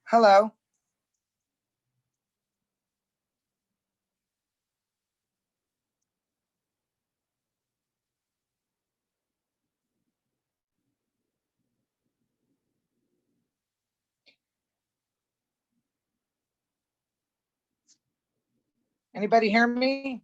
Hello. Anybody hear me?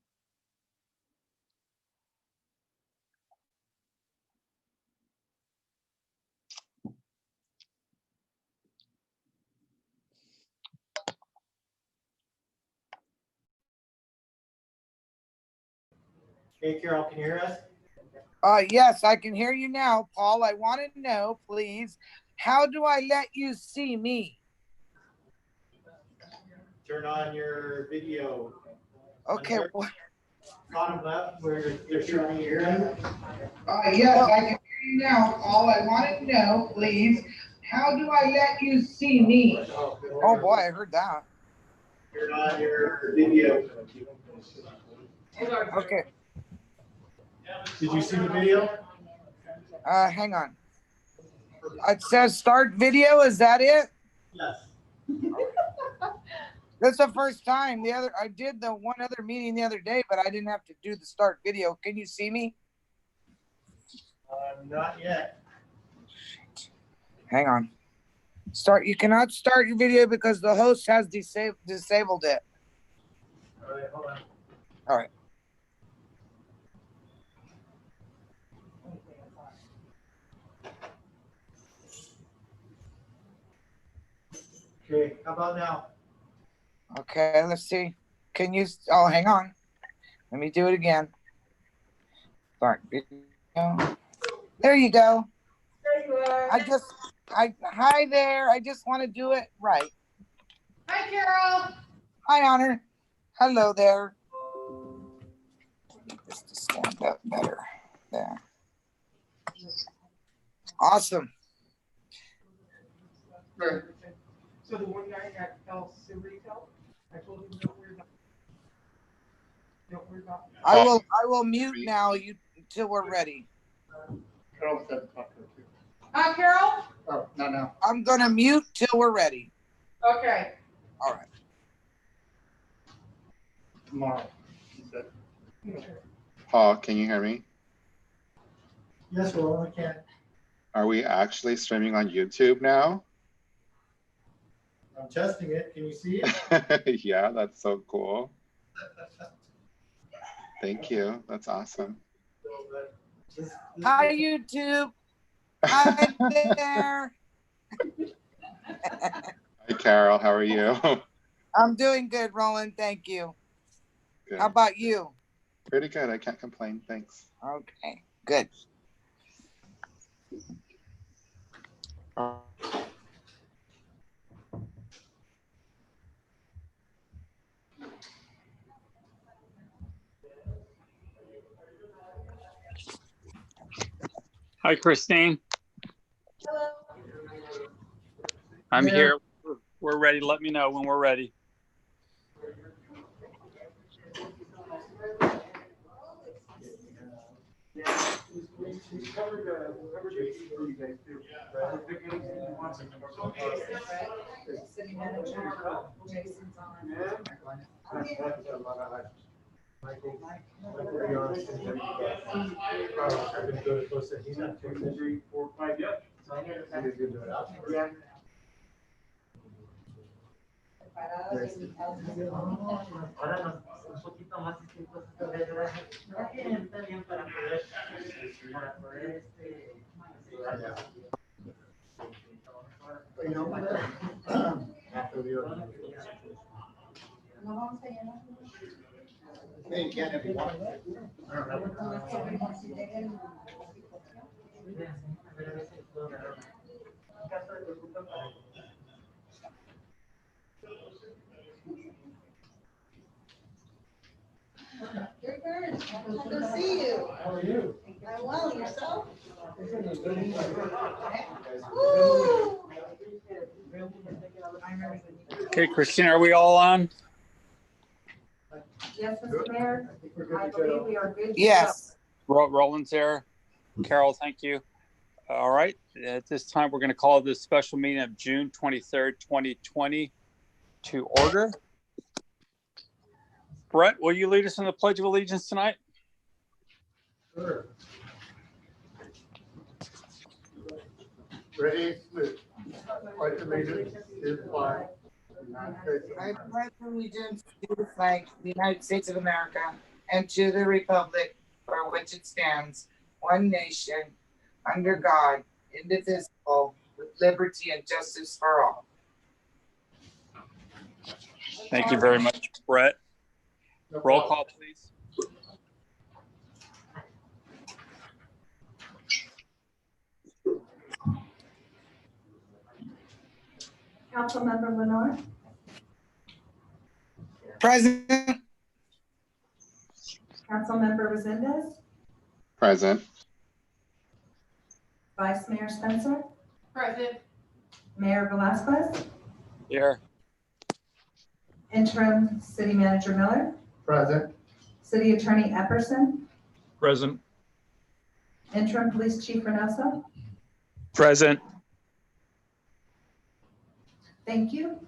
Hey, Carol, can you hear us? Yes, I can hear you now, Paul. I want to know, please, how do I let you see me? Turn on your video. Okay. Bottom left where they're showing you here. Yes, I can hear you now, Paul. I want to know, please, how do I let you see me? Oh boy, I heard that. Turn on your video. Okay. Did you see the video? Hang on. It says start video. Is that it? Yes. That's the first time. I did the one other meeting the other day, but I didn't have to do the start video. Can you see me? Not yet. Hang on. You cannot start your video because the host has disabled it. All right, hold on. All right. Okay, how about now? Okay, let's see. Oh, hang on. Let me do it again. Start video. There you go. There you are. Hi there. I just want to do it right. Hi, Carol. Hi, Honor. Hello there. Need this to stand up better. There. Awesome. So the one guy at El Cerrito, I told him don't worry about. I will mute now until we're ready. Carol said talk to her too. Carol? Oh, no, no. I'm gonna mute till we're ready. Okay. All right. Tomorrow, she said. Paul, can you hear me? Yes, well, I can. Are we actually streaming on YouTube now? I'm testing it. Can you see it? Yeah, that's so cool. Thank you. That's awesome. Hi, YouTube. Hi there. Hi, Carol. How are you? I'm doing good, Roland. Thank you. Good. How about you? Pretty good. I can't complain. Thanks. Okay, good. Hi, Christine. Hello. I'm Yeah. here. We're ready. Let me know when we're ready. City manager, Jason's on. He's not 2, 3, 4, 5 yet. So I never had to do it out. Yeah. Ahora un poquito más bien para poder You're good. Good to see you. How are you? I'm well, yourself? Okay, Christine, are we all on? Yes, Mr. Mayor, I believe we are good. Yes. Roland's there. Carol, thank you. All right. At this time, we're going to call this special meeting of June 23rd, 2020 to order. Brett, will you lead us in the Pledge of Allegiance tonight? Sure. Ready? Pledge allegiance to the flag of the United States of I America. pledge allegiance to the flag of the United States of America and to the republic for which it stands, one nation, under God, indivisible, with liberty and justice for all. Thank you very much, Brett. No Roll problem. call, please. Councilmember Lenore, Present. Councilmember Resendez, Present. Vice Mayor Spencer, Present. Mayor Velazquez, Here. Interim City Manager Miller, Present. City Attorney Epperson, Present. Interim Police Chief Reynoso. Present. Thank you.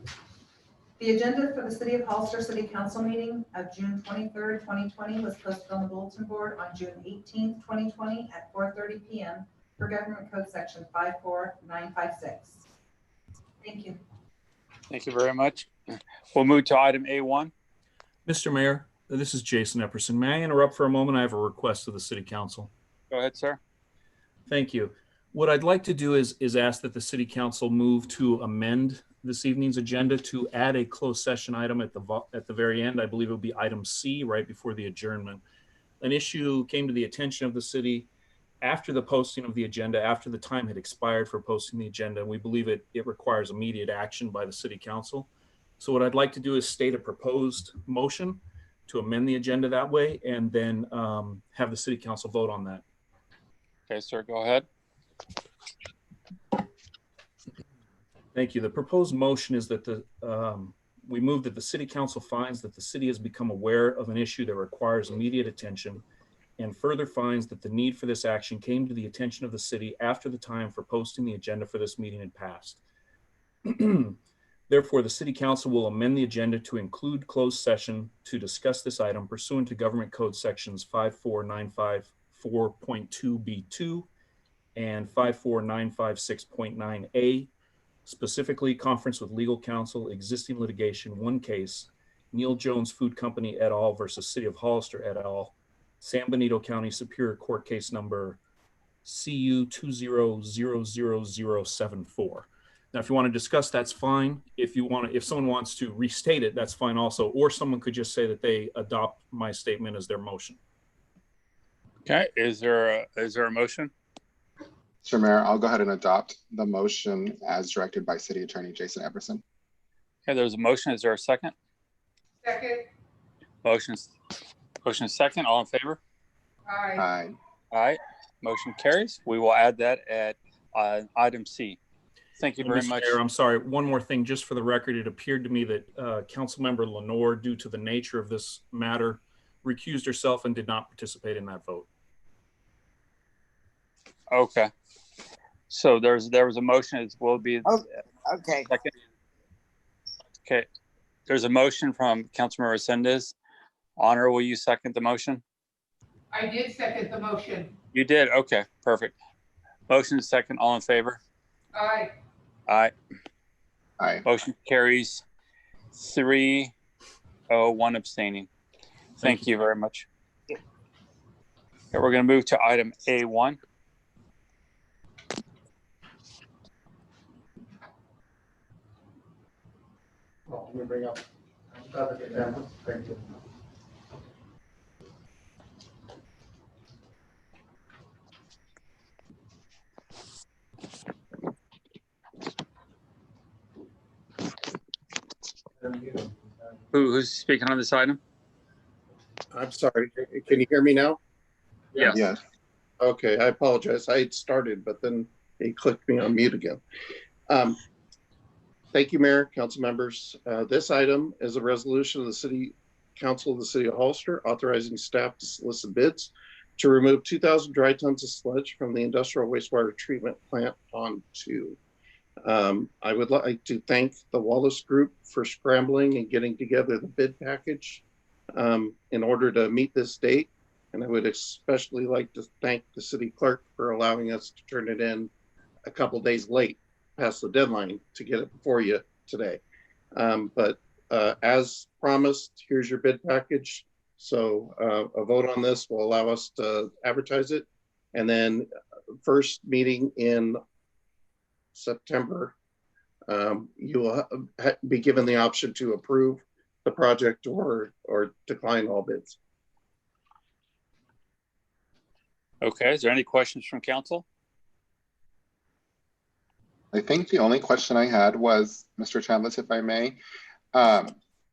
The agenda for the City of Hollister City Council meeting of June 23rd, 2020 was posted on the bulletin board on June 18th, 2020 at 4:30 p.m. for Government Code Section 54956. Thank you. Thank you very much. We'll move to item A1. Mr. Mayor, this is Jason Epperson. May I interrupt for a moment? I have a request of the City Council. Go ahead, sir. Thank you. What I'd like to do is ask that the City Council move to amend this evening's agenda to add a closed session item at the very end. I believe it will be item C, right before the adjournment. An issue came to the attention of the city after the posting of the agenda, after the time had expired for posting the agenda, and we believe it requires immediate action by the City Council. So what I'd like to do is state a proposed motion to amend the agenda that way, and then have the City Council vote on that. Okay, sir, go ahead. Thank you. The proposed motion is that we move that the City Council finds that the city has become aware of an issue that requires immediate attention, and further finds that the need for this action came to the attention of the city after the time for posting the agenda for this meeting had passed. Therefore, the City Council will amend the agenda to include closed session to discuss this item pursuant to Government Code Sections 54954.2B2 and 54956.9A, specifically conference with legal counsel, existing litigation, one case, Neil Jones Food Company et al. Versus City of Hollister et al., San Benito County Superior Court case number CU 2000074. Now, if you want to discuss, that's fine. If someone wants to restate it, that's fine also. Or someone could just say that they adopt my statement as their motion. Okay, is there a motion? Mr. Mayor, I'll go ahead and adopt the motion as directed by City Attorney Jason Epperson. Okay, there's a motion. Is there a second? Second. Motion second. All in favor? Aye. Aye. Aye. Motion carries. We will add that at item C. Thank you very Mr. much. Mayor, I'm sorry. One more thing, just for the record, it appeared to me that Councilmember Lenore, due to the nature of this matter, recused herself and did not participate in that vote. Okay. So there was a motion. It will be Okay. second. Okay. There's a motion from Councilmember Resendez. Honor, will you second the motion? I did second the motion. You did. Okay. Perfect. Motion is second. All in favor? Aye. Aye. Aye. Motion carries 3-0, 1 abstaining. Thank you very much. Okay, we're going to move to item A1. Oh, let me bring up. Thank you. Who's speaking on this item? I'm sorry, can you hear me now? Yes. Yes. Okay, I apologize. I had started, but then it clicked me on mute again. Thank you, Mayor, council members. This item is a resolution of the City Council of the City of Hollister authorizing staff to solicit bids to remove 2,000 dry tons of sludge from the industrial wastewater treatment plant Pond 2. I would like to thank the Wallace Group for scrambling and getting together the bid package in order to meet this date. And I would especially like to thank the city clerk for allowing us to turn it in a couple days late past the deadline to get it before you today. But as promised, here's your bid package. So a vote on this will allow us to advertise it. And then first meeting in September, you will be given the option to approve the project or decline all bids. Okay, is there any questions from council? I think the only question I had was, Mr. Chambliss, if I may,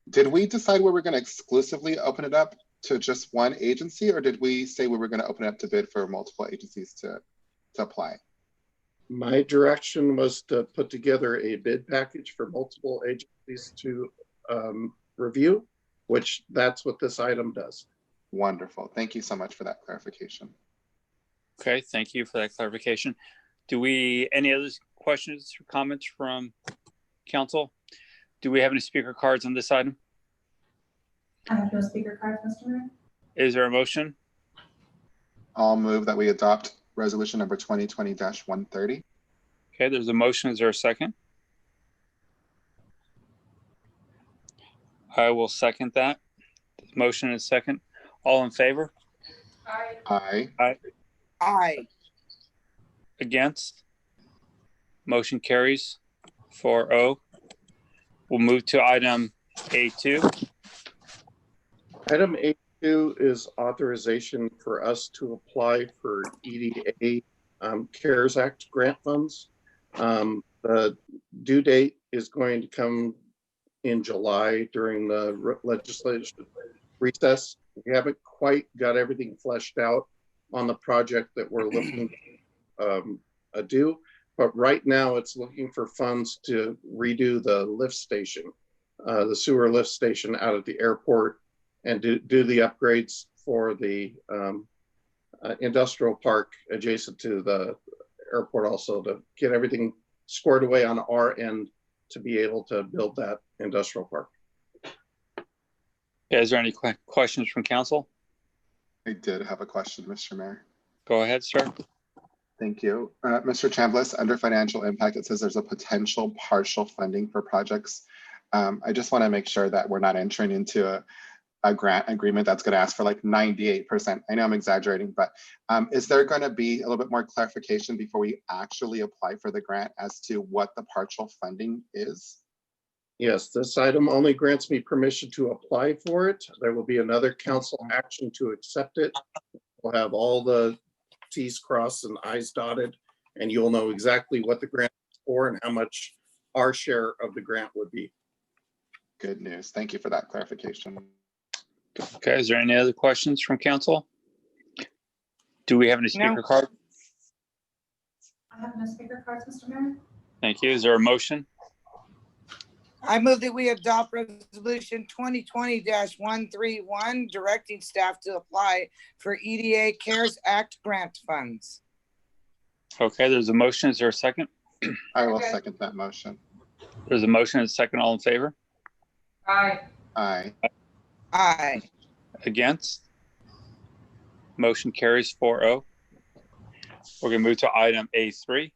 did we decide we were going to exclusively open it up to just one agency, or did we say we were going to open it up to bid for multiple agencies to apply? My direction was to put together a bid package for multiple agencies to review, which that's what this item does. Wonderful. Thank you so much for that clarification. Okay, thank you for that clarification. Any other questions or comments from council? Do we have any speaker cards on this item? I have no speaker cards, Mr. Mayor. Is there a motion? I'll move that we adopt resolution number 2020-130. Okay, there's a motion. Is there a second? I will second that. Motion is second. All in favor? Aye. Aye. Aye. Against? Motion carries 4-0. We'll move to item A2. Item A2 is authorization for us to apply for EDA CARES Act grant funds. The due date is going to come in July during the legislative recess. We haven't quite got everything fleshed out on the project that we're looking to do, but right now it's looking for funds to redo the lift station, the sewer lift station out at the airport, and do the upgrades for the industrial park adjacent to the airport, also to get everything squared away on our end to be able to build that industrial park. Is there any questions from council? I did have a question, Mr. Mayor. Go ahead, sir. Thank you. Mr. Chambliss, under financial impact, it says there's a potential partial funding for projects. I just want to make sure that we're not entering into a grant agreement that's going to ask for like 98%. I know I'm exaggerating, but is there going to be a little bit more clarification before we actually apply for the grant as to what the partial funding is? Yes, this item only grants me permission to apply for it. There will be another council action to accept it. We'll have all the T's crossed and I's dotted, and you'll know exactly what the grant is for and how much our share of the grant would be. Good news. Thank you for that clarification. Okay, is there any other questions from council? Do we have any speaker cards? I have no speaker cards, Mr. Mayor. Thank you. Is there a motion? I move that we adopt resolution 2020-131, directing staff to apply for EDA CARES Act grant funds. Okay, there's a motion. Is there a second? I will second that motion. There's a motion and a second. All in favor? Aye. Aye. Aye. Against? Motion carries 4-0. We're going to move to item A3.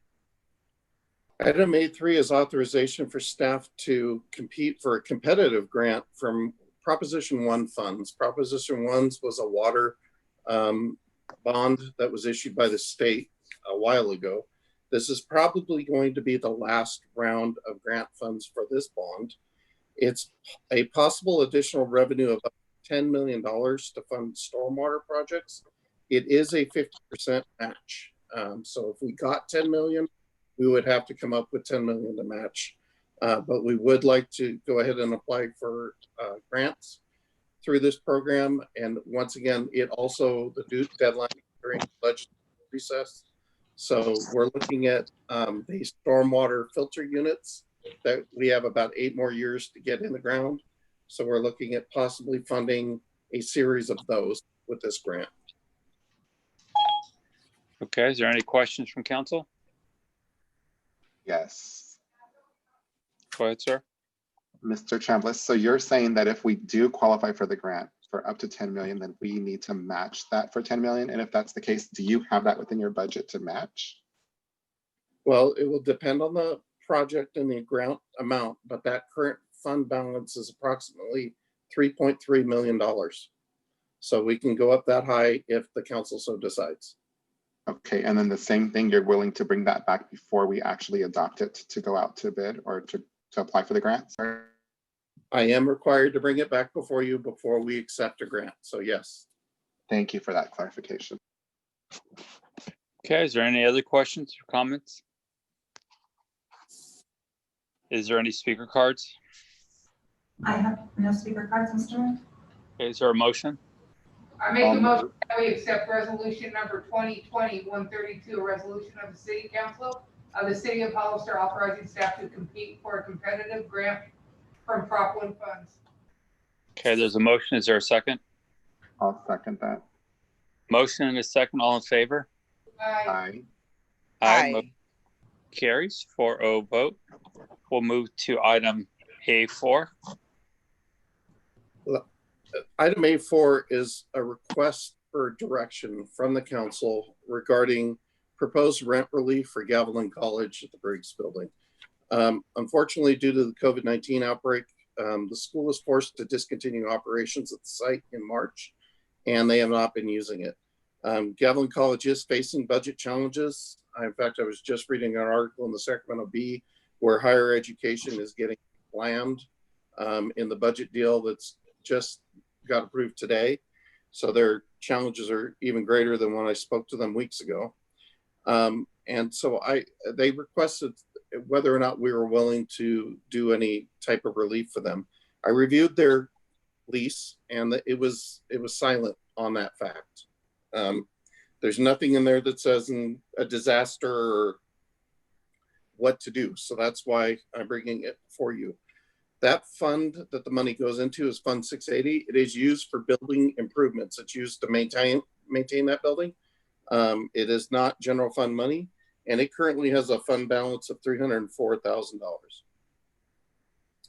Item A3 is authorization for staff to compete for a competitive grant from Proposition 1 funds. Proposition 1 was a water bond that was issued by the state a while ago. This is probably going to be the last round of grant funds for this bond. It's a possible additional revenue of $10 million to fund stormwater projects. It is a 50% match. So if we got 10 million, we would have to come up with 10 million to match. But we would like to go ahead and apply for grants through this program. And once again, it also, the due deadline during budget recess. So we're looking at the stormwater filter units that we have about 8 more years to get in the ground. So we're looking at possibly funding a series of those with this grant. Okay, is there any questions from council? Yes. Go ahead, sir. Mr. Chambliss, so you're saying that if we do qualify for the grant for up to 10 million, then we need to match that for 10 million? And if that's the case, do you have that within your budget to match? Well, it will depend on the project and the grant amount, but that current fund balance is approximately $3.3 million. So we can go up that high if the council so decides. Okay, and then the same thing, you're willing to bring that back before we actually adopt it to go out to bid or to apply for the grants? I am required to bring it back before you before we accept a grant. So yes. Thank you for that clarification. Okay, is there any other questions or comments? Is there any speaker cards? I have no speaker cards, Mr. Mayor. Okay, is there a motion? I make a motion that we accept resolution number 2020-132, a resolution of the City Council of the City of Hollister authorizing staff to compete for a competitive grant from Prop 1 funds. Okay, there's a motion. Is there a second? I'll second that. Motion and a second. All in favor? Aye. Aye. Motion carries 4-0 vote. We'll move to item A4. Item A4 is a request for direction from the council regarding proposed rent relief for Gavilan College at the Briggs Building. Unfortunately, due to the COVID-19 outbreak, the school was forced to discontinue operations at the site in March, and they have not been using it. Gavilan College is facing budget challenges. In fact, I was just reading an article in the Sacramento Bee where higher education is getting slammed in the budget deal that's just got approved today. So their challenges are even greater than when I spoke to them weeks ago. And so they requested whether or not we were willing to do any type of relief for them. I reviewed their lease and it was silent on that fact. There's nothing in there that says in a disaster or what to do. So that's why I'm bringing it for you. That fund that the money goes into is Fund 680. It is used for building improvements. It's used to maintain that building. It is not general fund money, and it currently has a fund balance of $304,000.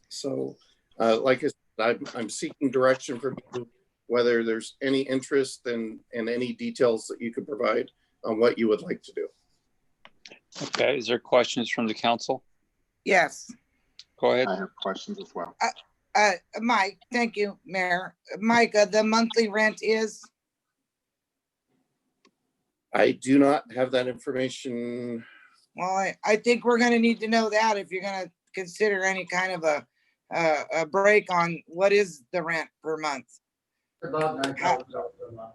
So, like I said, I'm seeking direction from you, whether there's any interest and any details that you could provide on what you would like to do. Okay, is there questions from the council? Yes. Go ahead. I have questions as well. Mike, thank you, Mayor. Mike, the monthly rent is? I do not have that information. Well, I think we're gonna need to know that if you're gonna consider any kind of a break on what is the rent per month. About $9,000 a month.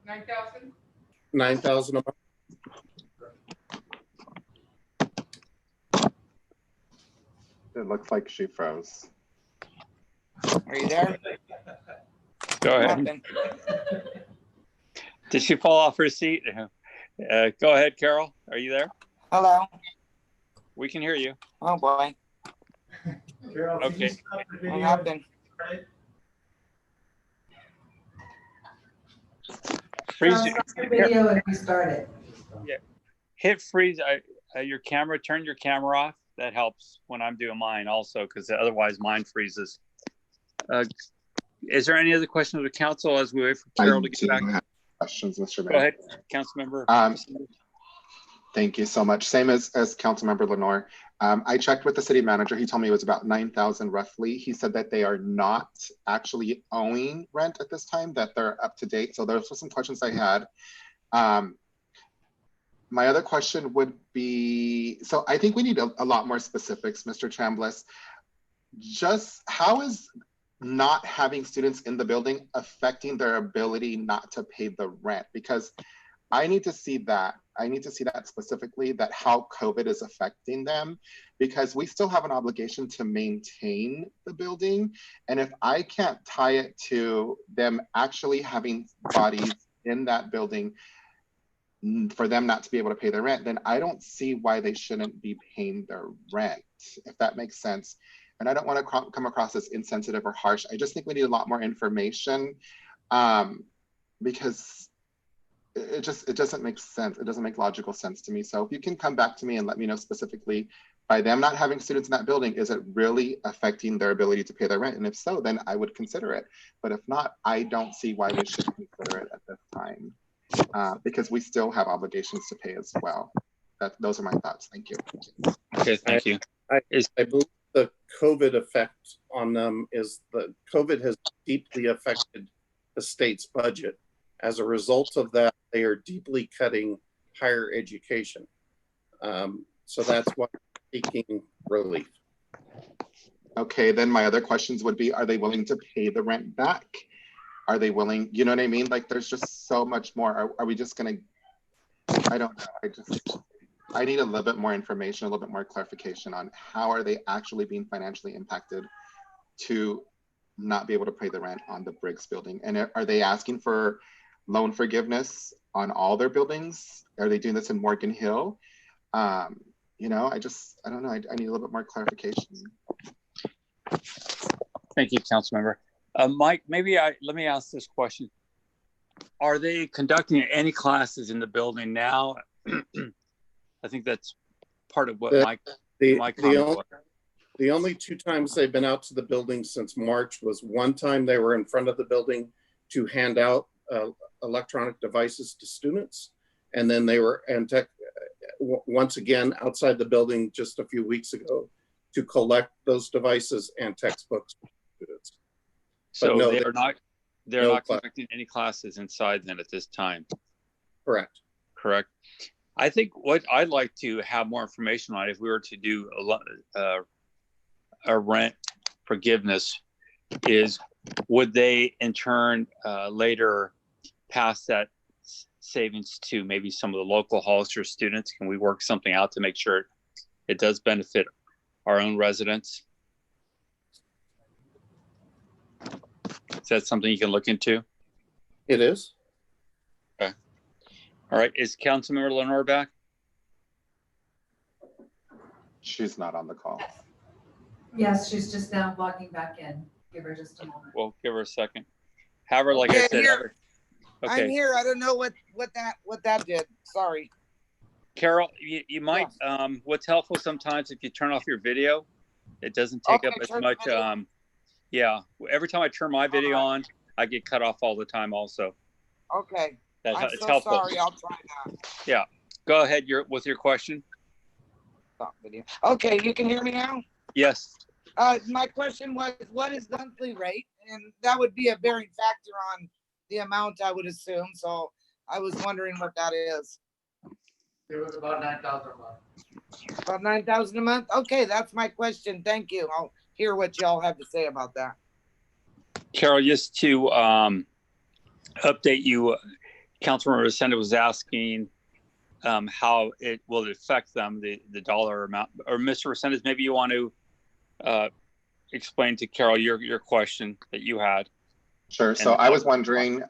9,000? $9,000 a month. It looks like she froze. Are you there? Go What ahead. happened? Did she fall off her seat? Go ahead, Carol. Are you there? Hello? We can hear you. Oh, boy. Carol, can you Okay. stop the What video? happened? Right? Freeze. Stop the video and restart it. Hit freeze. Your camera. Turn your camera off. That helps when I'm doing mine also, because otherwise mine freezes. Is there any other questions of the council as we wait for Carol to I get do back? have questions, Mr. Mayor. Go ahead, Councilmember. Thank you so much. Same as Councilmember Lenore. I checked with the city manager. He told me it was about 9,000 roughly. He said that they are not actually owing rent at this time, that they're up to date. So those were some questions I had. My other question would be, so I think we need a lot more specifics, Mr. Chambliss. Just how is not having students in the building affecting their ability not to pay the rent? Because I need to see that. I need to see that specifically, that how COVID is affecting them, because we still have an obligation to maintain the building. And if I can't tie it to them actually having bodies in that building for them not to be able to pay their rent, then I don't see why they shouldn't be paying their rent, if that makes sense. And I don't want to come across as insensitive or harsh. I just think we need a lot more information, because it doesn't make sense. It doesn't make logical sense to me. So if you can come back to me and let me know specifically, by them not having students in that building, is it really affecting their ability to pay their rent? And if so, then I would consider it. But if not, I don't see why we should consider it at this time, because we still have obligations to pay as well. Those are my thoughts. Thank you. Okay, thank you. I believe the COVID effect on them is that COVID has deeply affected the state's budget. As a result of that, they are deeply cutting higher education. So that's why we're seeking relief. Okay, then my other questions would be, are they willing to pay the rent back? Are they willing, you know what I mean? Like, there's just so much more. Are we just gonna, I don't know. I need a little bit more information, a little bit more clarification on how are they actually being financially impacted to not be able to pay the rent on the Briggs building? And are they asking for loan forgiveness on all their buildings? Are they doing this in Morgan Hill? You know, I don't know. I need a little bit more clarification. Thank you, Councilmember. Mike, let me ask this question. Are they conducting any classes in the building now? I think that's part of what my comment was. The only 2 times they've been out to the building since March was one time they were in front of the building to hand out electronic devices to students. And then they were once again outside the building just a few weeks ago to collect those devices and textbooks for students. So no, they're not conducting any classes inside then at this time. Correct. I think what I'd like to have more information on, if we were to do a rent forgiveness, is would they in turn later pass that savings to maybe some of the local Hollister students? Can we work something out to make sure it does benefit our own residents? Is that something you can look into? It is. Okay. All right. Is Councilmember Lenore back? She's not on the call. Yes, she's just now logging back in. Give her just a moment. We'll give her a second. However, like I said, okay. I'm here. I don't know what that did. Sorry. Carol, you might, what's helpful sometimes if you turn off your video, it doesn't take up as much. Yeah. Every time I turn my video on, I get cut off all the time also. Okay. It's helpful. Sorry. I'll try that. Yeah. Go ahead with your question. Stop video. Okay. You can hear me now? Yes. My question was, what is the monthly rate? And that would be a bearing factor on the amount, I would assume. So I was wondering what that is. It was about $9,000 a month. About $9,000 a month? Okay, that's my question. Thank you. I'll hear what y'all have to say about that. Carol, just to update you, Councilmember Resendez was asking how it will affect them, the dollar amount. Or Mr. Resendez, maybe you want to explain to Carol your question that you had. Sure. So I was wondering,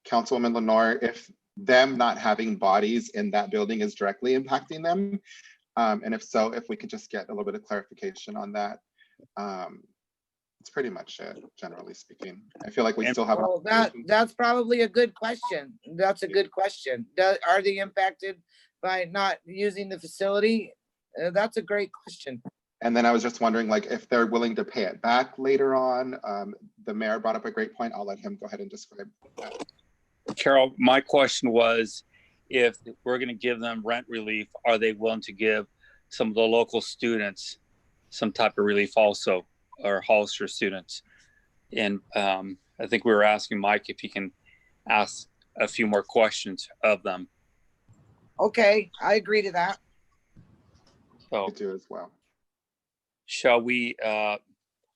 Councilwoman Lenore, if them not having bodies in that building is directly impacting them. And if so, if we could just get a little bit of clarification on that. It's pretty much it, generally speaking. I feel like we still have. Well, that's probably a good question. That's a good question. Are they impacted by not using the facility? That's a great question. And then I was just wondering, like, if they're willing to pay it back later on. The mayor brought up a great point. I'll let him go ahead and describe that. Carol, my question was, if we're going to give them rent relief, are they willing to give some of the local students some type of relief also, or Hollister students? And I think we were asking Mike if he can ask a few more questions of them. Okay, I agree to that. So I do as well. Shall we,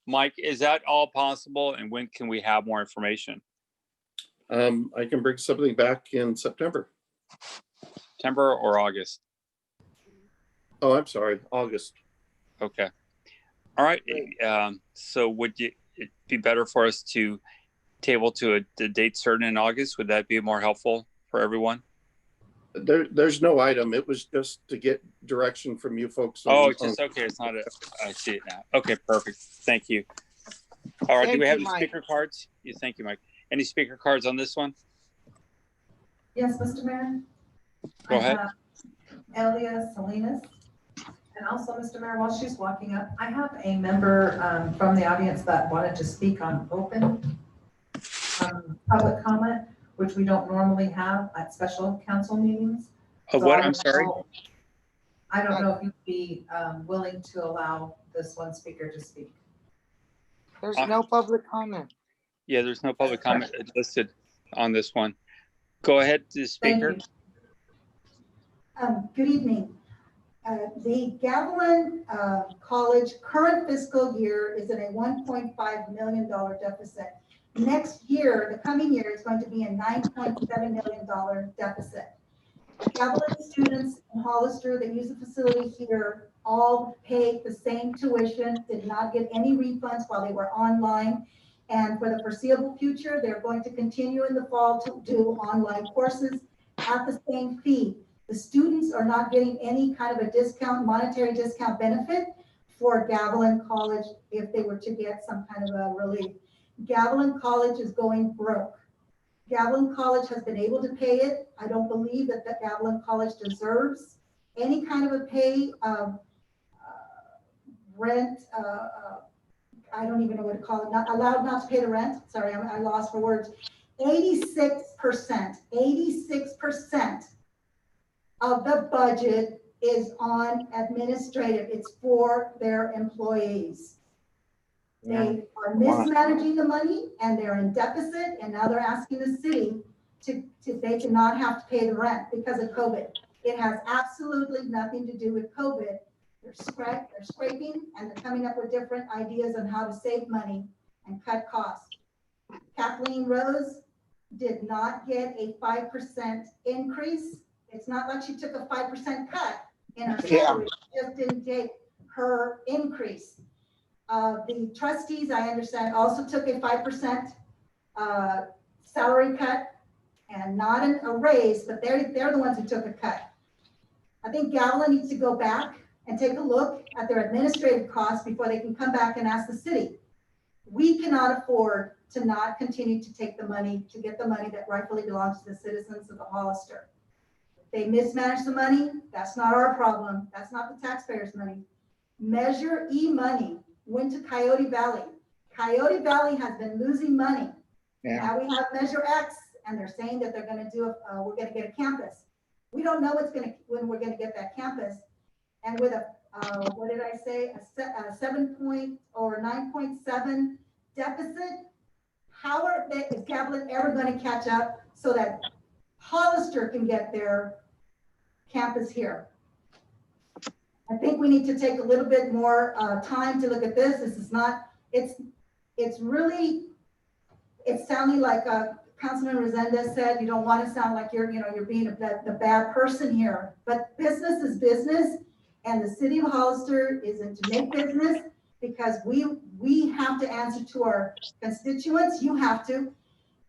Mike, is that all possible? And when can we have more information? I can bring something back in September. September or August? Oh, I'm sorry, August. Okay. All right. So would it be better for us to table to a date certain in August? Would that be more helpful for everyone? There's no item. It was just to get direction from you folks. Oh, it's just, okay. It's not I see it now. Okay, perfect. Thank you. All right. Do we have any speaker cards? Thank you, Mike. Any speaker cards on this one? Yes, Mr. Mayor? Go ahead. I have Elia Salinas. And also, Mr. Mayor, while she's walking up, I have a member from the audience that wanted to speak on open public comment, which we don't normally have at special council meetings. What? I I'm don't sorry. know- I don't know if you'd be willing to allow this one speaker to speak. There's no public comment. Yeah, there's no public comment listed on this one. Go ahead, the Thank speaker. you. Good evening. The Gavilan College current fiscal year is in a $1.5 million deficit. Next year, the coming year, is going to be a $9.7 million deficit. Gavilan students in Hollister that use the facility here all pay the same tuition, did not get any refunds while they were online. And for the foreseeable future, they're going to continue in the fall to do online courses at the same fee. The students are not getting any kind of a discount, monetary discount benefit for Gavilan College if they were to get some kind of a relief. Gavilan College is going broke. Gavilan College has been able to pay it. I don't believe that the Gavilan College deserves any kind of a pay rent. I don't even know what to call it. Not allowed not to pay the rent. Sorry, I lost for words. 86% of the budget is on administrative. It's for their employees. They are mismanaging the money and they're in deficit, and now they're asking the city to they cannot have to pay the rent because of COVID. It has absolutely nothing to do with COVID. They're scraping and they're coming up with different ideas on how to save money and cut costs. Kathleen Rose did not get a 5% increase. It's not like she took a 5% cut in her salary. She just didn't take her increase. The trustees, I understand, also took a 5% salary cut and not a raise, but they're the ones who took a cut. I think Gavilan needs to go back and take a look at their administrative costs before they can come back and ask the city. We cannot afford to not continue to take the money, to get the money that rightfully belongs to the citizens of the Hollister. They mismanage the money. That's not our problem. That's not the taxpayers' money. Measure E money went to Coyote Valley. Coyote Valley has been losing money. Yeah. Now we have Measure X, and they're saying that they're going to do. We're going to get a campus. We don't know when we're going to get that campus. And with a what did I say? A 9.7 deficit. How is Gavilan ever going to catch up so that Hollister can get their campus here? I think we need to take a little bit more time to look at this. This is not, it's really, it's sounding like Councilman Resendez said, you don't want to sound like you're being the bad person here, but business is business, and the city of Hollister is in to make business because we have to answer to our constituents. You have to,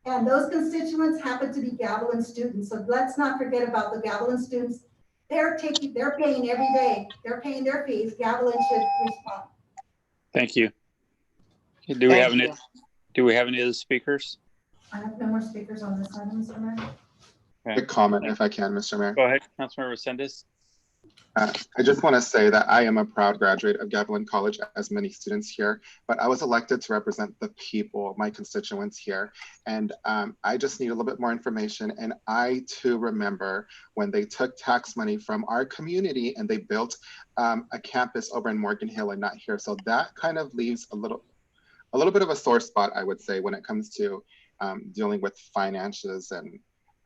and those constituents happen to be Gavilan students. So let's not forget about the Gavilan students. They're paying every day. They're paying their fees. Gavilan should respond. Thank you. Do we have any other speakers? I have no more speakers on this item, Mr. Mayor. Okay. A comment if I can, Mr. Mayor. Go ahead, Councilmember Resendez. I just want to say that I am a proud graduate of Gavilan College, as many students here, but I was elected to represent the people, my constituents here. And I just need a little bit more information. And I too remember when they took tax money from our community and they built a campus over in Morgan Hill and not here. So that kind of leaves a little bit of a sore spot, I would say, when it comes to dealing with finances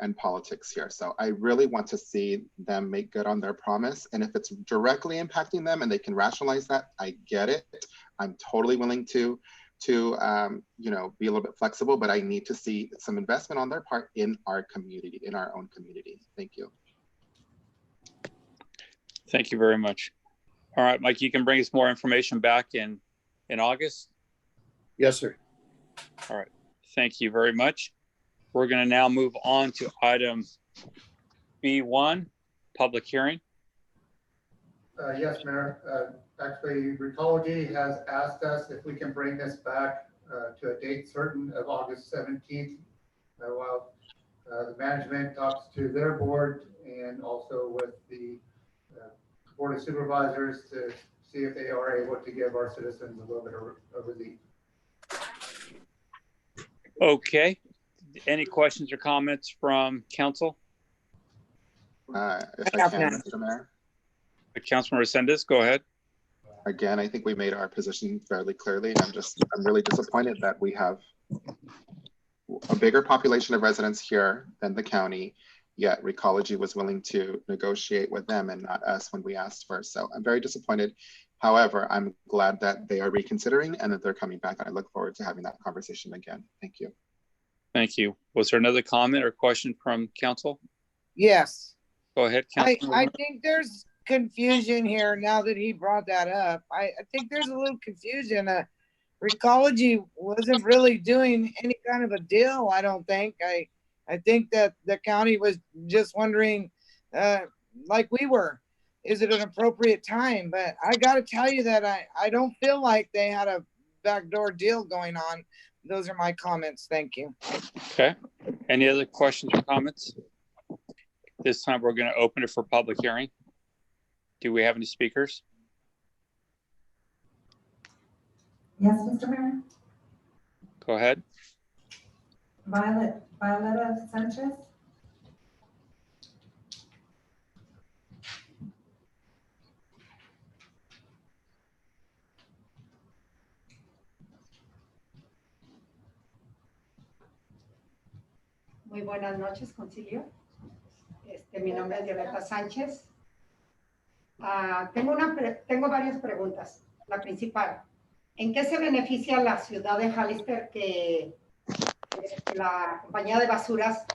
and politics here. So I really want to see them make good on their promise. And if it's directly impacting them and they can rationalize that, I get it. I'm totally willing to be a little bit flexible, but I need to see some investment on their part in our community, in our own community. Thank you. Thank you very much. All right, Mike, you can bring us more information back in August? Yes, sir. All right, thank you very much. We're going to now move on to item B1, public hearing. Yes, Mayor. Actually, Recology has asked us if we can bring this back to a date certain of August 17th. While The management talks to their board and also with the Board of Supervisors to see if they are able to give our citizens a little bit of relief. Okay. Any questions or comments from council? If I have can, none. Mr. Mayor. Councilmember Resendez, go ahead. Again, I think we made our position fairly clearly. I'm really disappointed that we have a bigger population of residents here than the county, yet Recology was willing to negotiate with them and not us when we asked first. So I'm very disappointed. However, I'm glad that they are reconsidering and that they're coming back. And I look forward to having that conversation again. Thank you. Thank you. Was there another comment or question from council? Yes. Go ahead, I Councilmember. think there's confusion here now that he brought that up. I think there's a little confusion. Recology wasn't really doing any kind of a deal, I don't think. I think that the county was just wondering, like we were, is it an appropriate time? But I got to tell you that I don't feel like they had a backdoor deal going on. Those are my comments. Thank you. Okay. Any other questions or comments? This time we're going to open it for public hearing. Do we have any speakers? Yes, Mr. Mayor. Go ahead. Violeta Sanchez. Muy buenas noches, Concilio. Mi nombre es Violeta Sánchez. Tengo varias preguntas. La principal, ¿en qué se beneficia la ciudad de Hollister que la compañía de basuras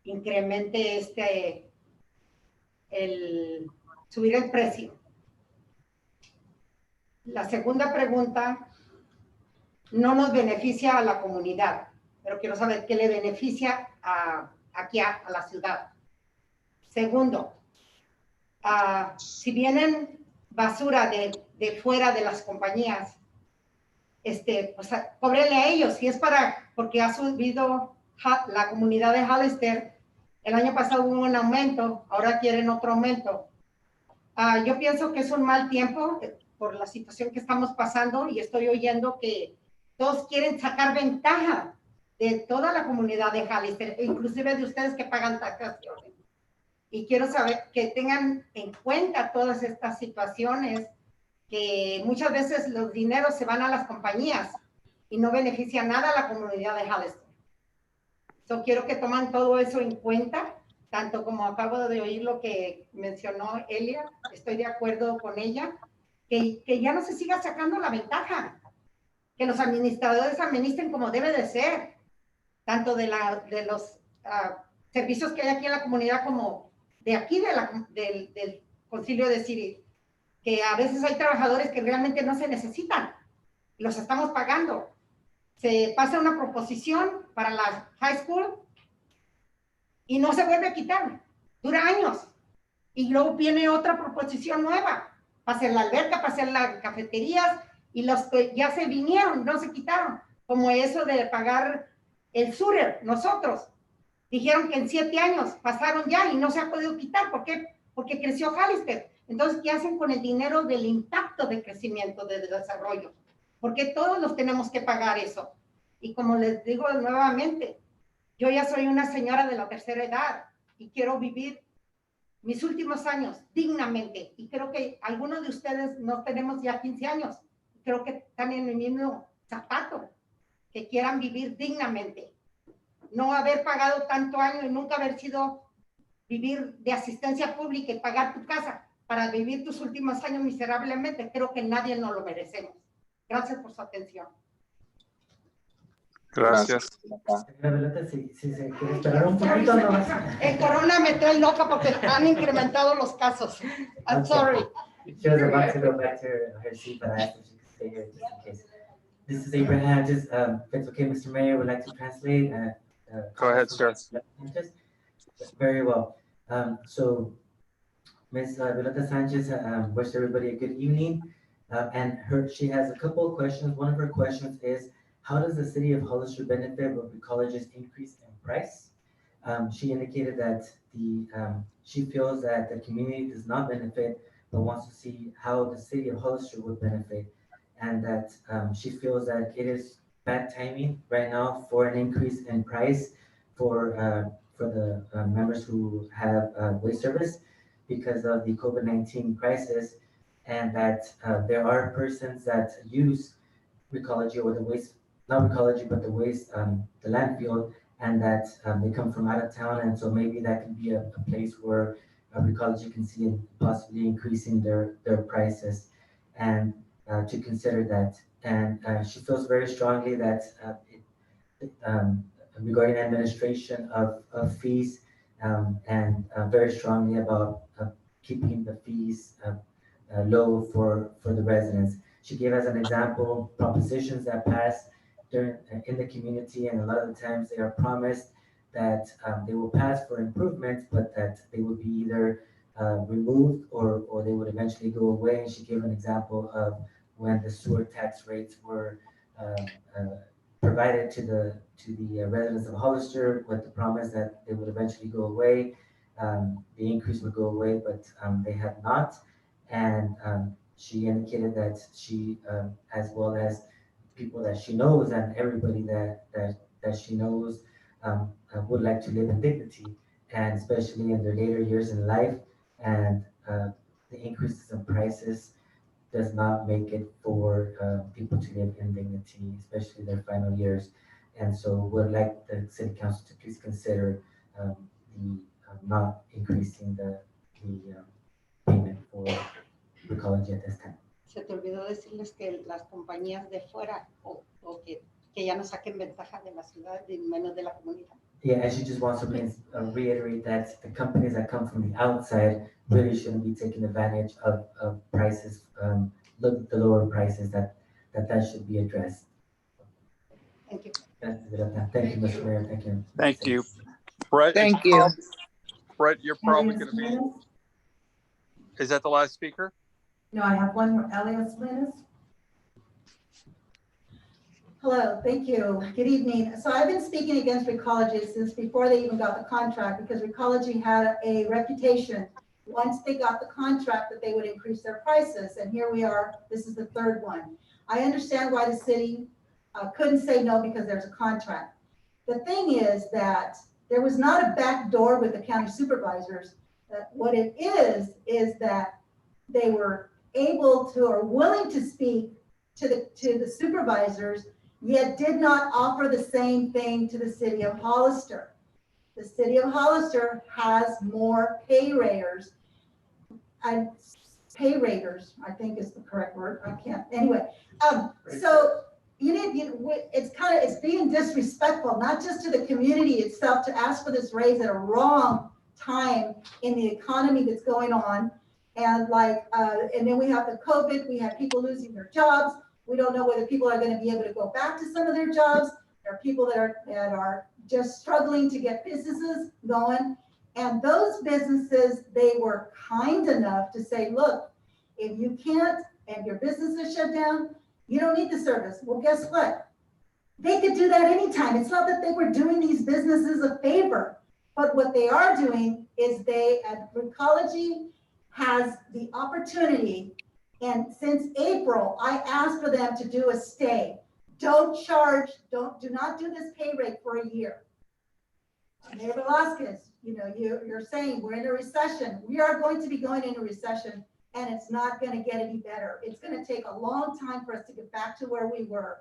incremente subir el precio? La segunda pregunta, no nos beneficia a la comunidad, pero quiero saber qué le beneficia aquí a la ciudad. Segundo, si vienen basura de fuera de las compañías, pues cóbrenle a ellos. Si es porque ha subido la comunidad de Hollister, el año pasado hubo un aumento, ahora quieren otro aumento. Yo pienso que es un mal tiempo por la situación que estamos pasando y estoy oyendo que todos quieren sacar ventaja de toda la comunidad de Hollister, inclusive de ustedes que pagan taxaciones. Y quiero saber que tengan en cuenta todas estas situaciones, que muchas veces los dineros se van a las compañías y no beneficia nada a la comunidad de Hollister. Quiero que tomen todo eso en cuenta, tanto como acabo de oír lo que mencionó Elia, estoy de acuerdo con ella, que ya no se siga sacando la ventaja, que los administradores administren como debe de ser, tanto de los servicios que hay aquí en la comunidad como de aquí del Concilio de City, que a veces hay trabajadores que realmente no se necesitan, los estamos pagando. Se pasa una proposición para la high school y no se vuelve a quitar, dura años. Y luego viene otra proposición nueva, para hacer la alberca, para hacer las cafeterías, y los que ya se vinieron, no se quitaron, como eso de pagar el SURER, nosotros. Dijeron que en 7 años pasaron ya y no se ha podido quitar. ¿Por qué? Porque creció Hollister. Entonces, ¿qué hacen con el dinero del impacto de crecimiento, de desarrollo? Porque todos los tenemos que pagar eso. Y como les digo nuevamente, yo ya soy una señora de la tercera edad y quiero vivir mis últimos años dignamente. Y creo que algunos de ustedes no tenemos ya 15 años. Creo que están en el mismo zapato, que quieran vivir dignamente. No haber pagado tanto año y nunca haber sido vivir de asistencia pública y pagar tu casa para vivir tus últimos años miserablemente. Creo que nadie nos lo merecemos. Gracias por su atención. Gracias. Si se quiere esperar un poquito nomás. El corona me trae loca porque han incrementado los casos. I'm sorry. She was about to go back to her seat, but I asked if she could stay here just in case. This is Abraham. Just, if it's okay, Mr. Mayor, would like to translate. Go ahead, sir. Very well. So, Ms. Violeta Sanchez wished everybody a good evening. And she has a couple of questions. One of her questions is, how does the city of Hollister benefit with the college's increase in price? She indicated that she feels that the community does not benefit, but wants to see how the city of Hollister would benefit, and that she feels that it is bad timing right now for an increase in price for the members who have waste service because of the COVID-19 crisis, and that there are persons that use Recology or the waste, not Recology, but the waste, the landfill, and that they come from out of town, and so maybe that could be a place where Recology can see it possibly increasing their prices, and to consider that. And she feels very strongly that regarding administration of fees, and very strongly about keeping the fees low for the residents. She gave as an example propositions that pass in the community, and a lot of the times they are promised that they will pass for improvements, but that they would be either removed or they would eventually go away. And she gave an example of when the sewer tax rates were provided to the residents of Hollister with the promise that they would eventually go away. The increase would go away, but they have not. And she indicated that she, as well as people that she knows and everybody that she knows, would like to live in dignity, and especially in their later years in life. And the increases in prices does not make it for people to live in dignity, especially their final years. And so would like the city council to please consider the not increasing the payment for Recology at this time. Se te olvidó decirles que las compañías de fuera o que ya no saquen ventaja de la ciudad y menos de la comunidad. Yeah, and she just wants to reiterate that the companies that come from the outside really shouldn't be taking advantage of prices, the lower prices, that should be addressed. Thank you. Thank you, Mr. Mayor. Thank you. Thank you. Brett. Thank you. Brett, you're probably going to be, is that the last speaker? No, I have one more. Elias Salinas. Hello, thank you. Good evening. So I've been speaking against Recology since before they even got the contract, because Recology had a reputation once they got the contract that they would increase their prices. And here we are. This is the third one. I understand why the city couldn't say no because there's a contract. The thing is that there was not a back door with the county supervisors. What it is that they were able to or willing to speak to the supervisors, yet did not offer the same thing to the city of Hollister. The city of Hollister has more pay raters, and pay raters, I think is the correct word. I can't, anyway. So it's being disrespectful, not just to the community itself, to ask for this raise at a wrong time in the economy that's going on. And and then we have the COVID, we have people losing their jobs. We don't know whether people are going to be able to go back to some of their jobs. There are people that are just struggling to get businesses going. And those businesses, they were kind enough to say, look, if you can't and your business is shut down, you don't need the service. Well, guess what? They could do that anytime. It's not that they were doing these businesses a favor, but what they are doing is Recology has the opportunity. And since April, I asked for them to do a stay. Don't charge, do not do this pay rate for a year. Mayor Velasquez, you're saying we're in a recession. We are going to be going into recession, and it's not going to get any better. It's going to take a long time for us to get back to where we were.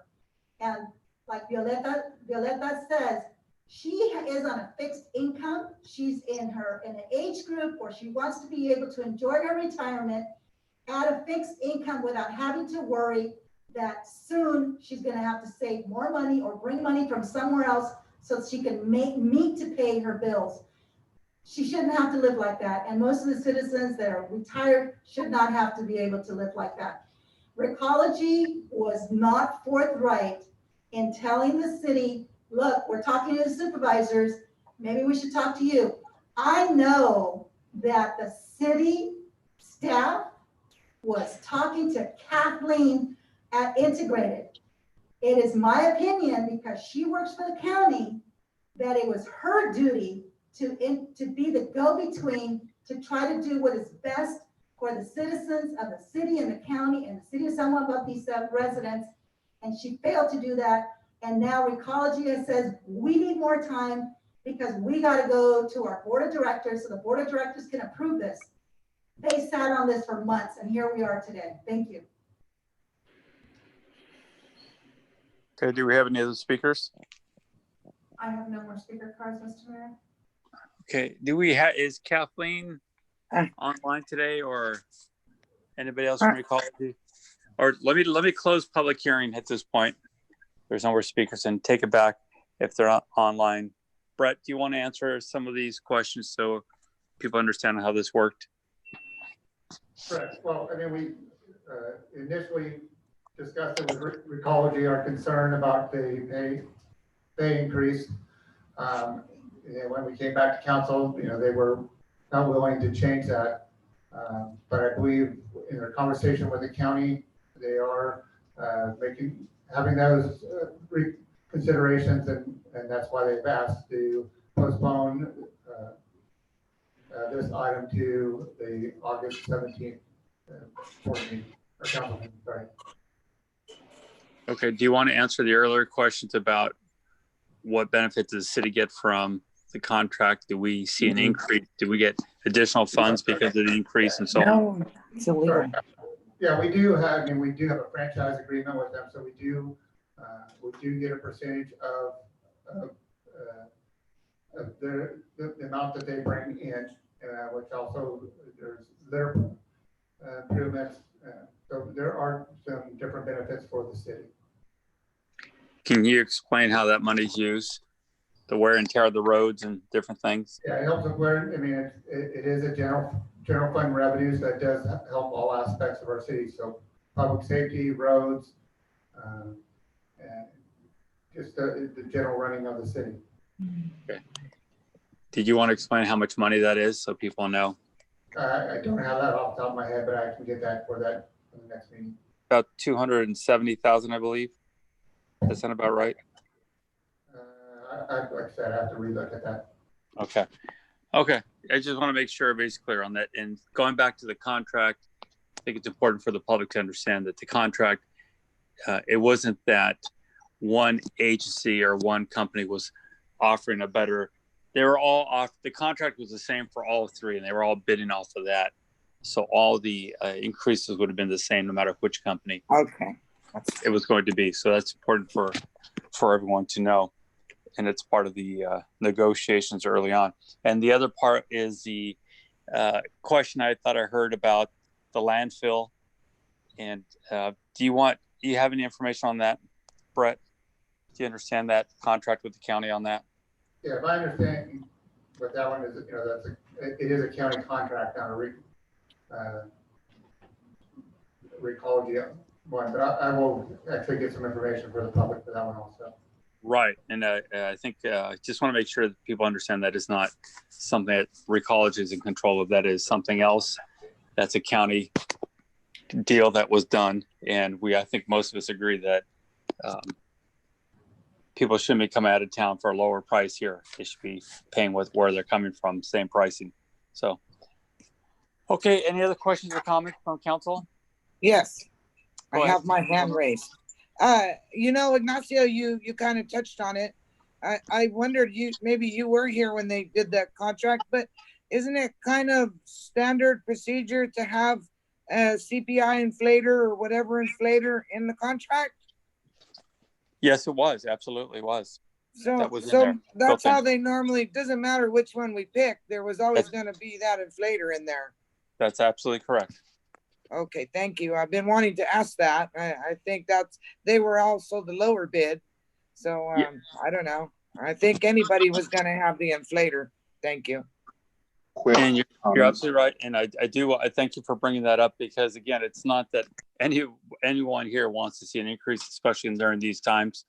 And like Violeta says, she is on a fixed income. She's in an age group where she wants to be able to enjoy her retirement at a fixed income without having to worry that soon she's going to have to save more money or bring money from somewhere else so she can meet to pay her bills. She shouldn't have to live like that. And most of the citizens that are retired should not have to be able to live like that. Recology was not forthright in telling the city, look, we're talking to the supervisors, maybe we should talk to you. I know that the city staff was talking to Kathleen at Integrated. It is my opinion, because she works for the county, that it was her duty to be the go-between to try to do what is best for the citizens of the city and the county and the city of San Juan Bautista residents. And she failed to do that. And now Recology says, we need more time because we got to go to our board of directors so the board of directors can approve this. They sat on this for months and here we are today. Thank you. Okay, do we have any other speakers? I have no more speaker cards, Mr. Mayor. Okay, is Kathleen online today or anybody else from Recology? Or let me close public hearing at this point. There's no more speakers and take it back if they're not online. Brett, do you want to answer some of these questions so people understand how this worked? Correct. Well, I mean, we initially discussed it with Recology, our concern about the pay increase. And when we came back to council, they were not willing to change that. But I believe in their conversation with the county, they are having those considerations, and that's why they've asked to postpone this item to the August 17th board meeting, or council meeting, sorry. Okay, do you want to answer the earlier questions about what benefit does the city get from the contract? Do we see an increase? Do we get additional funds because of the increase and so on? No, it's illegal. Sorry. Yeah, we do have a franchise agreement with them, so we do get a percentage of the amount that they bring in, which also there's litter improvements. So there are some different benefits for the city. Can you explain how that money is used? The wear and tear of the roads and different things? Yeah, it helps with where, it is a general fund revenues that does help all aspects of our city. So public safety, roads, and just the general running of the city. Okay. Did you want to explain how much money that is so people know? I don't have that off the top of my head, but I can get that for the next meeting. About 270,000, I believe. Does that sound about right? Like I said, I have to relook at that. Okay. Okay. I just want to make sure everybody's clear on that. And going back to the contract, I think it's important for the public to understand that the contract, it wasn't that one agency or one company was offering a better, they were all off, the contract was the same for all three and they were all bidding off of that. So all the increases would have been the same no matter which company it was going to be. So that's important for everyone to know. And it's part of the negotiations early on. And the other part is the question I thought I heard about the landfill. And do you have any information on that, Brett? Do you understand that contract with the county on that? Yeah, if I understand what that one is, it is a county contract on a Recology one, but I will actually get some information for the public for that one also. Right. And I think just want to make sure that people understand that is not something that Recology is in control of. That is something else. That's a county deal that was done. And I think most of us agree that people shouldn't be coming out of town for a lower price here. They should be paying with where they're coming from, same pricing. So, okay. Any other questions or comments from council? Yes, Go I ahead. have my hand raised. Ignacio, you kind of touched on it. I wondered, maybe you were here when they did that contract, but isn't it kind of standard procedure to have a CPI inflator or whatever inflator in the contract? Yes, it was. Absolutely was. So, That was in there. that's Built in. how they normally, it doesn't matter which one we pick. There was always going to be that inflator in there. That's absolutely correct. Okay, thank you. I've been wanting to ask that. I think they were also the lower bid. So Yeah. I don't know. I think anybody was going to have the inflator. Thank you. Quick And you're comment. absolutely right. And I thank you for bringing that up because again, it's not that anyone here wants to see an increase, especially during these times.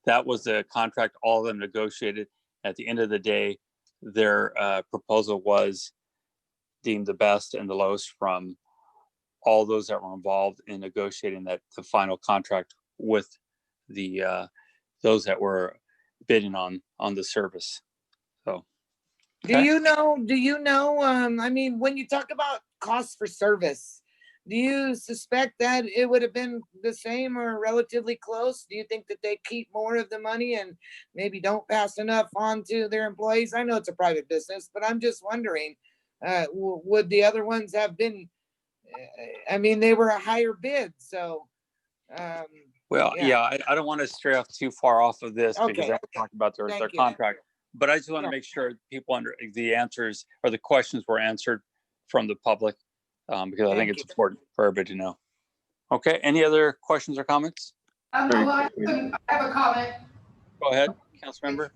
That was a contract all of them negotiated. At the end of the day, their proposal was deemed the best and the lowest from all those that were involved in negotiating the final contract with those that were bidding on the service. So Do you know, I mean, when you talk about cost for service, do you suspect that it would have been the same or relatively close? Do you think that they keep more of the money and maybe don't pass enough on to their employees? I know it's a private business, but I'm just wondering, would the other ones have been, I mean, they were a higher bid, so. Well, yeah, I don't want to stray off too far off of this because Okay, then we're talking about their Thank you. contract. But I just want to Yeah. make sure people under the answers or the questions were answered from the public, because I think Thank it's important for everybody to know. Okay, any other questions or comments? Very Well, quickly. I have a comment. Go ahead, council member.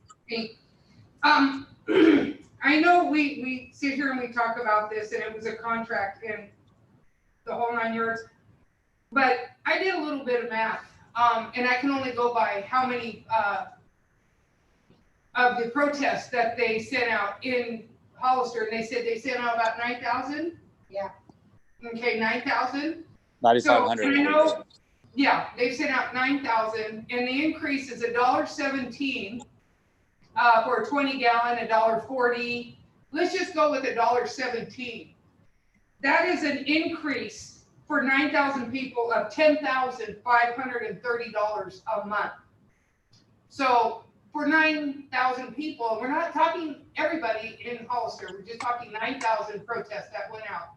I know we sit here and we talk about this and it was a contract and the whole 9 yards. But I did a little bit of math, and I can only go by how many of the protests that they sent out in Hollister, and they said they sent out about 9,000. Yeah. Okay, 9,000. 9,500. So, and I know, yeah, they sent out 9,000, and the increase is $1.17 for a 20-gallon, $1.40. Let's just go with $1.17. That is an increase for 9,000 people of $10,530 a month. So for 9,000 people, we're not talking everybody in Hollister, we're just talking 9,000 protests that went out.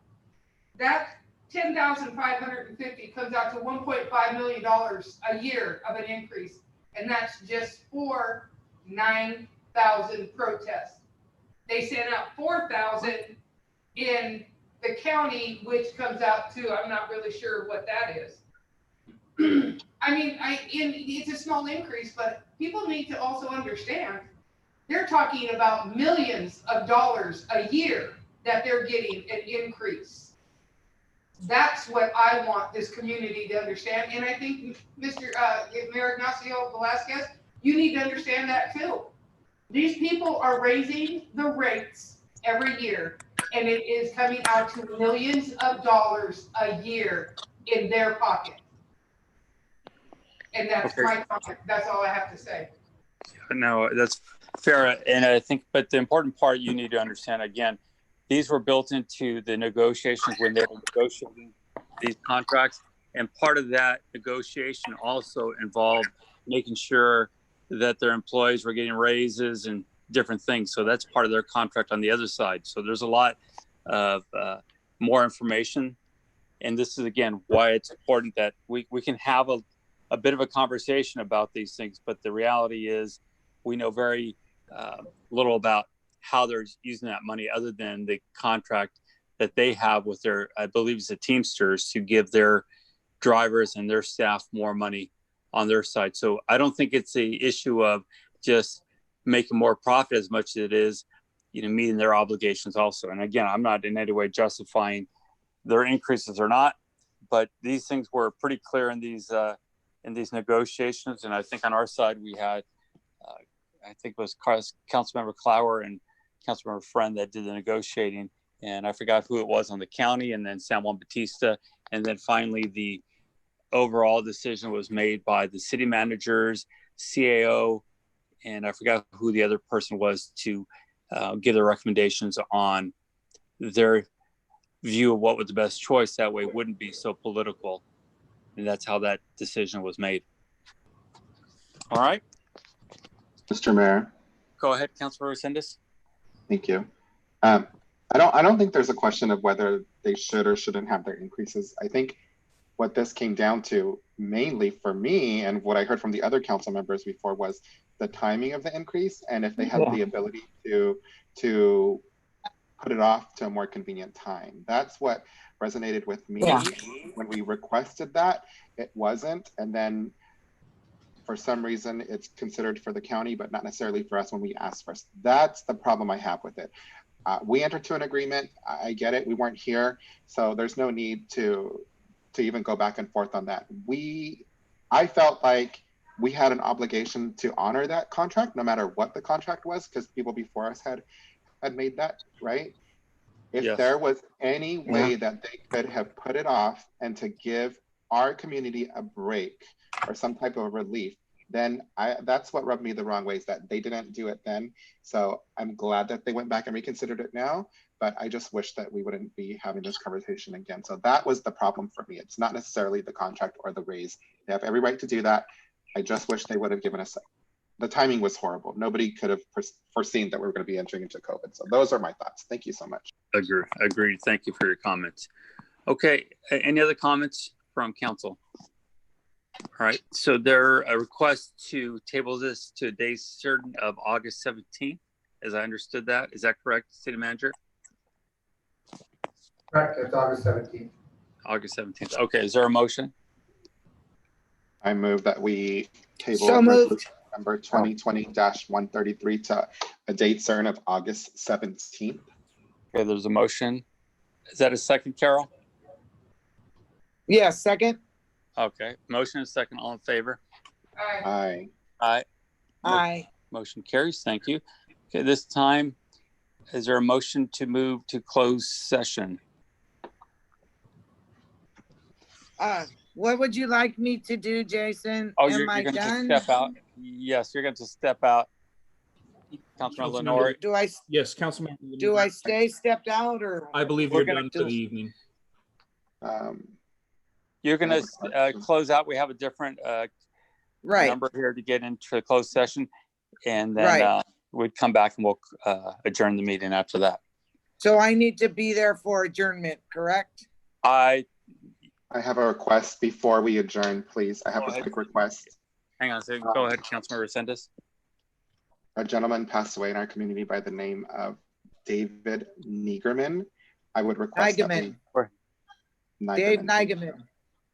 That 10,550 comes out to $1.5 million a year of an increase. And that's just for 9,000 protests. They sent out 4,000 in the county, which comes out to, I'm not really sure what that is. I mean, it's a small increase, but people need to also understand, they're talking about millions of dollars a year that they're getting an increase. That's what I want this community to understand. And I think Mr. Mayor Ignacio Velasquez, you need to understand that too. These people are raising the rates every year, and it is coming out to millions of dollars a year in their pocket. And that's Okay. my comment. That's all I have to say. No, that's fair. And I think, but the important part you need to understand, again, these were built into the negotiations when they were negotiating these contracts. And part of that negotiation also involved making sure that their employees were getting raises and different things. So that's part of their contract on the other side. So there's a lot of more information. And this is, again, why it's important that we can have a bit of a conversation about these things. But the reality is we know very little about how they're using that money other than the contract that they have with their, I believe it's the Teamsters, to give their drivers and their staff more money on their side. So I don't think it's the issue of just making more profit as much as it is, meeting their obligations also. And again, I'm not in any way justifying their increases or not, but these things were pretty clear in these negotiations. And I think on our side, we had, I think it was Councilmember Clower and Councilmember Friend that did the negotiating. And I forgot who it was on the county, and then San Juan Bautista. And then finally, the overall decision was made by the city managers, CAO, and I forgot who the other person was to give their recommendations on their view of what was the best choice. That way it wouldn't be so political. And that's how that decision was made. All right. Mr. Mayor, Go ahead, Councilor Resendez. thank you. I don't think there's a question of whether they should or shouldn't have their increases. I think what this came down to mainly for me, and what I heard from the other council members before, was the timing of the increase, and if they had the ability to put it off to a more convenient time. That's what resonated with me when we requested that. It wasn't, and then for some reason it's considered for the county, but not necessarily for us when we asked first. That's the problem I have with it. We entered to an agreement. I get it. We weren't here, so there's no need to even go back and forth on that. I felt like we had an obligation to honor that contract, no matter what the contract was, because people before us had made that, right? If there was any way that they could have put it off and to give our community a break or some type of relief, then that's what rubbed me the wrong way, is that they didn't do it then. So I'm glad that they went back and reconsidered it now, but I just wish that we wouldn't be having this conversation again. So that was the problem for me. It's not necessarily the contract or the raise. They have every right to do that. I just wish they would have given us, the timing was horrible. Nobody could have foreseen that we were going to be entering into COVID. So those are my thoughts. Thank you so much. Agreed. Thank you for your comments. Okay, any other comments from council? All right, so there a request to table this to a date certain of August 17th, as I understood that. Is that correct, City Manager? Correct, it's August 17th. August 17th. Okay, is there a motion? I move that we table So moved. resolution number 2020-133 to a date certain of August 17th. Okay, there's a motion. Is that a second, Carol? Yes, second. Okay, motion and second, all in favor? Aye. Aye. Aye. Motion carries, thank you. Okay, this time, is there a motion to move to closed session? What would you like me to do, Jason? Oh, Am you're I going to done? step out? Yes, you're going to step out. Councilman Lenore, Do I Yes, Councilman. stay stepped out, or? I believe We're you're gonna done do- for the evening. you're going to close out. We have a different Right. number here to get into the closed session. And then Right. we'd come back and we'll adjourn the meeting after that. So I need to be there for adjournment, correct? I have a request before we adjourn, please. I have Go a ahead. quick request. Hang on a second. Go ahead, Councilman Resendez. A gentleman passed away in our community by the name of David Nigerman. I would request that Nigeman. we, Dave Nigerman. Nigeman.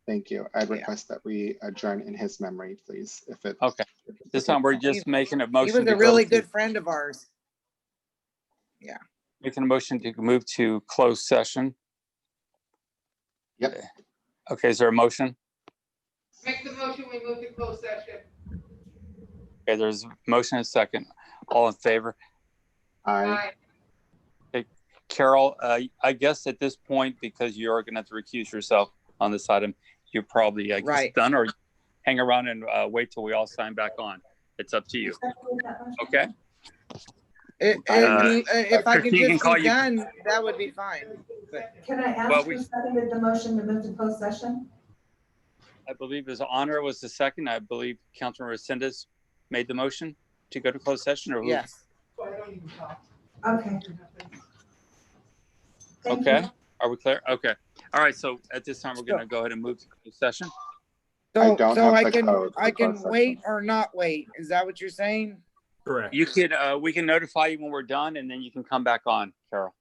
Thank you. I'd request that we adjourn in his memory, please. If it. Okay. This time we're just making a He motion. was a to go really to- good friend of ours. Making a motion to move to closed session. Yep. Okay, is there a motion? Make the motion, we move to closed session. Okay, there's a motion and a second. All in favor? I, Aye. Carol, I guess at this point, because you're going to have to recuse yourself on this item, you're probably, I guess, Right. done, or hang around and wait till we all sign back on. It's up to you. Okay? If I could Christine can just call be you. done, that would be fine. But Can I Well, ask who seconded the motion to move to closed session? I believe his honor was the second. I believe Councilman Resendez made the motion to go to closed session, or who? yes. Okay. Thank Okay, you. are we clear? Okay. All right, so at this time, we're going to go ahead and move to closed session. I don't So have I the can code for closed wait session. or not wait. Is that what you're saying? Correct. You can, we can notify you when we're done, and then you can come back on, Carol.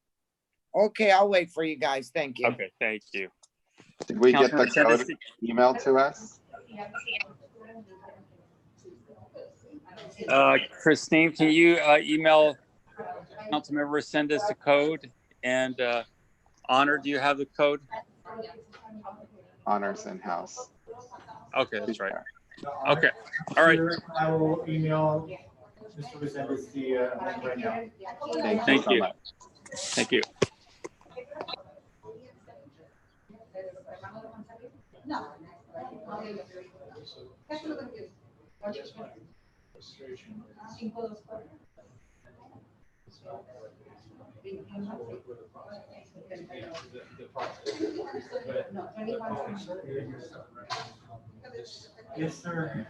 Okay, I'll wait for you guys. Thank you. Okay, thank you. Did we get the Councilman code Resendez, emailed to us? Christine, can you email Councilmember Resendez the code? And Honor, do you have the code? Honors in-house. Okay, that's right. Okay, all right. I will email Mr. Resendez the amendment right now. Thank you Thank so you. much. Thank you. Yes, sir.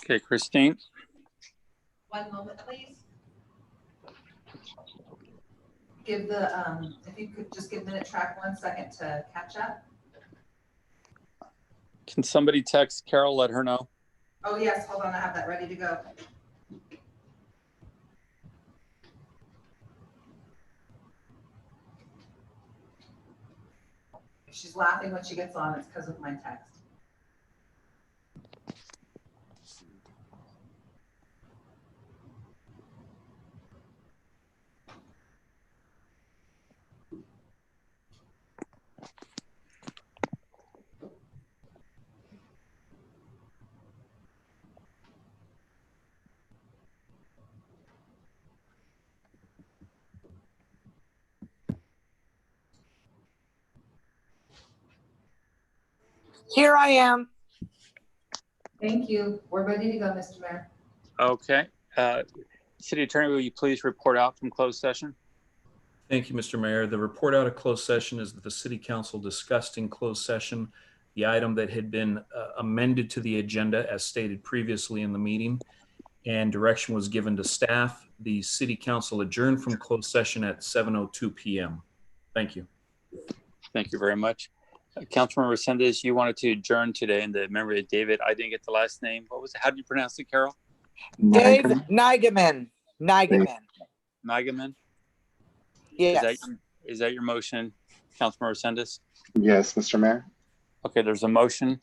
Okay, Christine. One moment, please. Give the, if you could just give Minute Track 1 second to catch up. Can somebody text Carol, let her know? Oh, yes, hold on, I have that ready to go. If she's laughing when she gets on, it's because of my text. Here I am. Thank you. We're ready to go, Mr. Mayor. Okay. City Attorney, will you please report out from closed session? Thank you, Mr. Mayor. The report out of closed session is that the city council discussed in closed session the item that had been amended to the agenda as stated previously in the meeting, and direction was given to staff. The city council adjourned from closed session at 7:02 p.m. Thank you. Thank you very much. Councilmember Resendez, you wanted to adjourn today in the memory of David. I didn't get the last name. What was it? How do you pronounce it, Carol? Dave Nigaman. Nigaman? Yes. Is that your motion, Councilmember Resendez? Yes, Mr. Mayor. Okay, there's a motion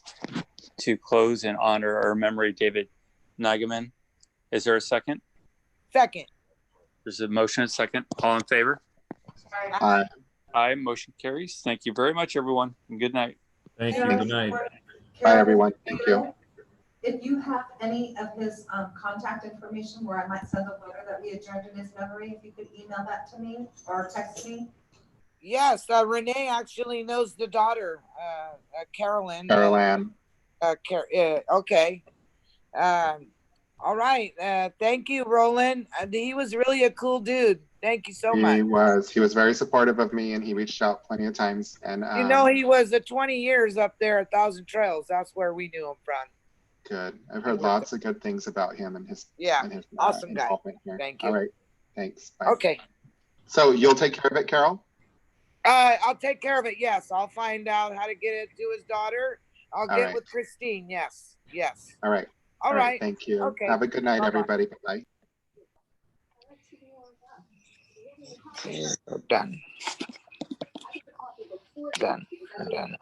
to close in honor or memory of David Nigaman. Is there a second? Second. There's a motion and second. All in favor? Aye. Aye, motion carries. Thank you very much, everyone, and good night. Thank you. Good night. Bye, everyone. Thank you. If you have any of his contact information where I might send a letter that we adjourned in his memory, if you could email that to me or text me. Yes, Renee actually knows the daughter, Carolyn. Caroline. Okay. All right. Thank you, Roland. He was really a cool dude. Thank you so much. He was very supportive of me, and he reached out plenty of times. And You know, he was 20 years up there at Thousand Trails. That's where we knew him from. good. I've heard lots of good things about him and his awesome guy. involvement here. Thank you. All right. Thanks. Bye. Okay. So you'll take care of it, Carol? I'll take care of it. Yes. I'll find out how to get it to his daughter. I'll All get right. with Christine. Yes. Yes. All right. All right. Thank you. Okay. Have a good night, Bye-bye. everybody. Bye-bye. Done. Done. Done.